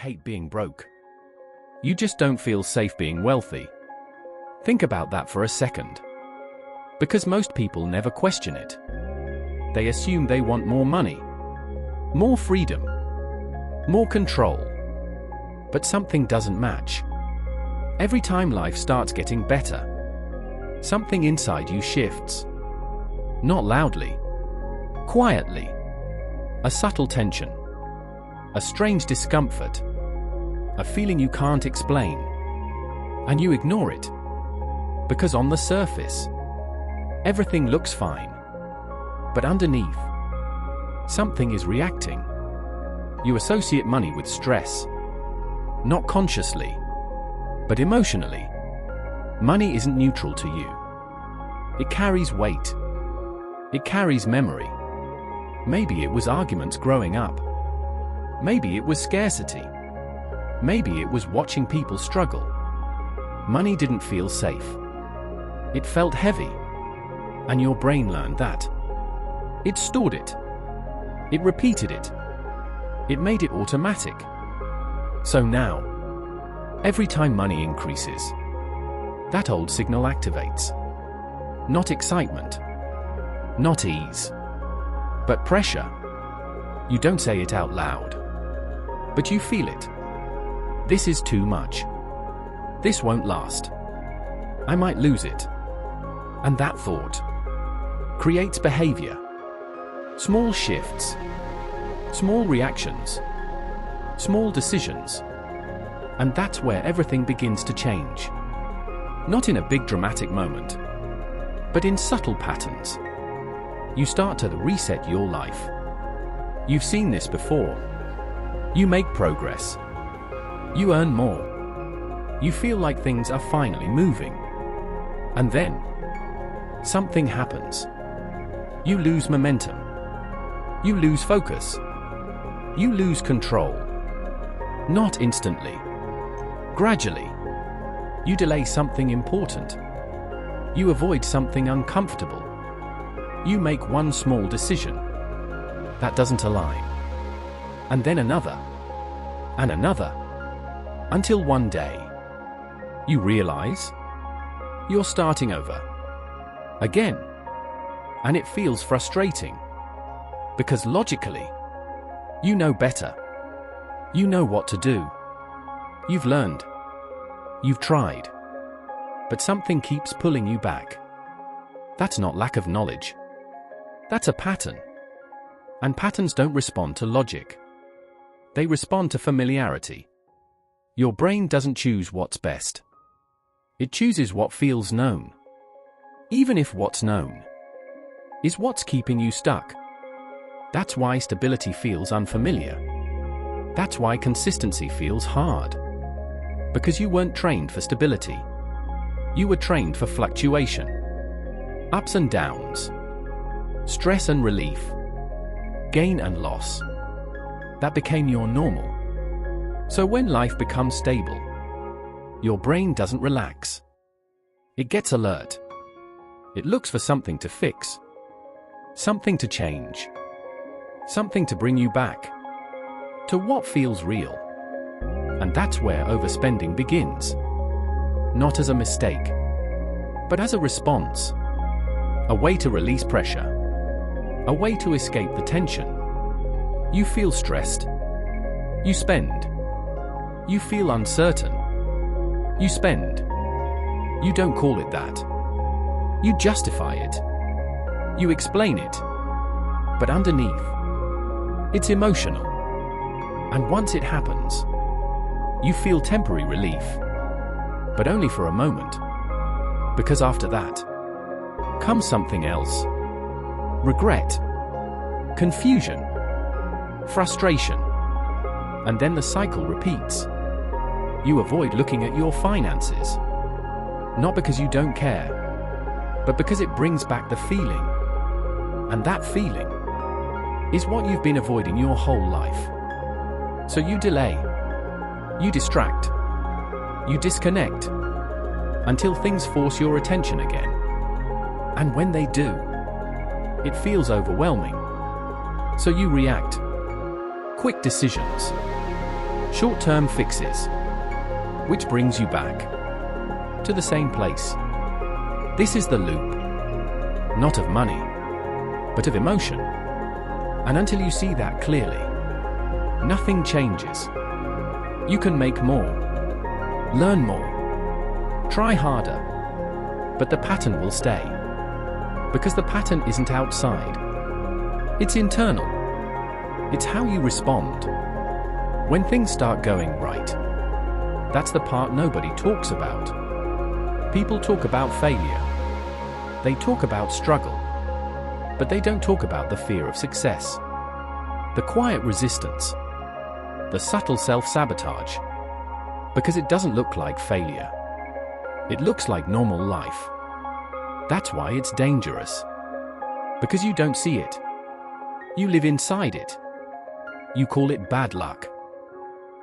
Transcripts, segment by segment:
hate being broke. You just don't feel safe being wealthy. Think about that for a second. Because most people never question it. They assume they want more money, more freedom, more control. But something doesn't match. Every time life starts getting better, something inside you shifts. Not loudly, quietly. A subtle tension, a strange discomfort, a feeling you can't explain. And you ignore it. Because on the surface, everything looks fine. But underneath, something is reacting. You associate money with stress. Not consciously, but emotionally. Money isn't neutral to you. It carries weight. It carries memory. Maybe it was arguments growing up. Maybe it was scarcity. Maybe it was watching people struggle. Money didn't feel safe. It felt heavy. And your brain learned that. It stored it. It repeated it. It made it automatic. So now, every time money increases, that old signal activates. Not excitement. Not ease. But pressure. You don't say it out loud. But you feel it. This is too much. This won't last. I might lose it. And that thought creates behavior. Small shifts. Small reactions. Small decisions. And that's where everything begins to change. Not in a big dramatic moment, but in subtle patterns. You start to reset your life. You've seen this before. You make progress. You earn more. You feel like things are finally moving. And then, something happens. You lose momentum. You lose focus. You lose control. Not instantly. Gradually. You delay something important. You avoid something uncomfortable. You make one small decision that doesn't align. And then another. And another. Until one day, you realize you're starting over. Again. And it feels frustrating. Because logically, you know better. You know what to do. You've learned. You've tried. But something keeps pulling you back. That's not lack of knowledge. That's a pattern. And patterns don't respond to logic. They respond to familiarity. Your brain doesn't choose what's best. It chooses what feels known. Even if what's known is what's keeping you stuck. That's why stability feels unfamiliar. That's why consistency feels hard. Because you weren't trained for stability. You were trained for fluctuation. Ups and downs. Stress and relief. Gain and loss. That became your normal. So when life becomes stable, your brain doesn't relax. It gets alert. It looks for something to fix. Something to change. Something to bring you back to what feels real. And that's where overspending begins. Not as a mistake, but as a response. A way to release pressure. A way to escape the tension. You feel stressed. You spend. You feel uncertain. You spend. You don't call it that. You justify it. You explain it. But underneath, it's emotional. And once it happens, you feel temporary relief. But only for a moment. Because after that, comes something else. Regret. Confusion. Frustration. And then the cycle repeats. You avoid looking at your finances. Not because you don't care, but because it brings back the feeling. And that feeling is what you've been avoiding your whole life. So you delay. You distract. You disconnect. Until things force your attention again. And when they do, it feels overwhelming. So you react. Quick decisions. Short-term fixes. Which brings you back to the same place. This is the loop. Not of money, but of emotion. And until you see that clearly, nothing changes. You can make more, learn more, try harder, but the pattern will stay. Because the pattern isn't outside. It's internal. It's how you respond when things start going right. That's the part nobody talks about. People talk about failure. They talk about struggle. But they don't talk about the fear of success. The quiet resistance. The subtle self-sabotage. Because it doesn't look like failure. It looks like normal life. That's why it's dangerous. Because you don't see it. You live inside it. You call it bad luck.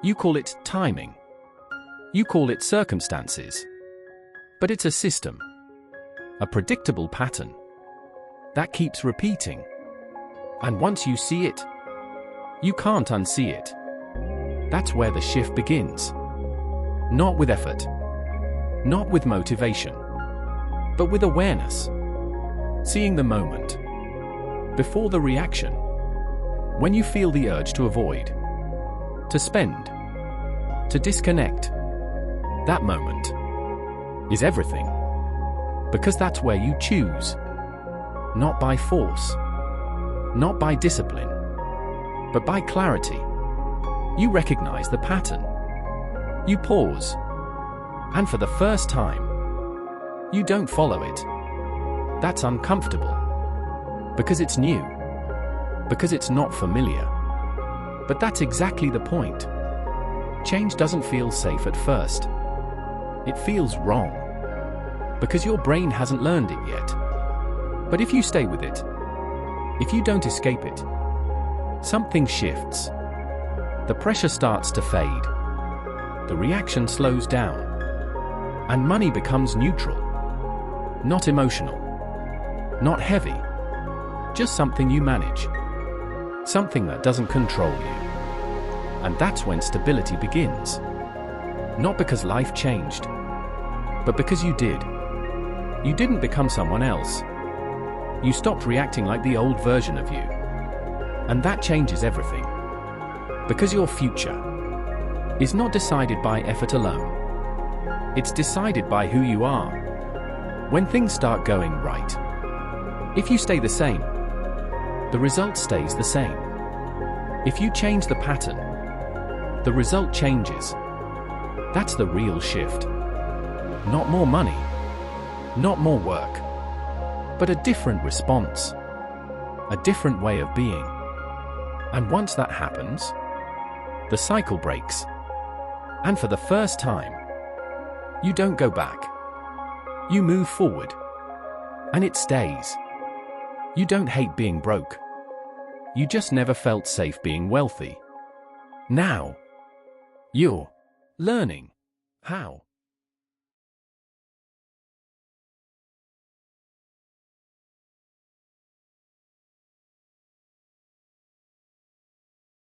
You call it timing. You call it circumstances. But it's a system. A predictable pattern. That keeps repeating. And once you see it, you can't unsee it. That's where the shift begins. Not with effort. Not with motivation. But with awareness. Seeing the moment. Before the reaction. When you feel the urge to avoid. To spend. To disconnect. That moment is everything. Because that's where you choose. Not by force. Not by discipline. But by clarity. You recognize the pattern. You pause. And for the first time, you don't follow it. That's uncomfortable. Because it's new. Because it's not familiar. But that's exactly the point. Change doesn't feel safe at first. It feels wrong. Because your brain hasn't learned it yet. But if you stay with it, if you don't escape it, something shifts. The pressure starts to fade. The reaction slows down. And money becomes neutral. Not emotional. Not heavy. Just something you manage. Something that doesn't control you. And that's when stability begins. Not because life changed, but because you did. You didn't become someone else. You stopped reacting like the old version of you. And that changes everything. Because your future is not decided by effort alone. It's decided by who you are. When things start going right. If you stay the same, the result stays the same. If you change the pattern, the result changes. That's the real shift. Not more money. Not more work. But a different response. A different way of being. And once that happens, the cycle breaks. And for the first time, you don't go back. You move forward. And it stays. You don't hate being broke. You just never felt safe being wealthy. Now, you're learning how.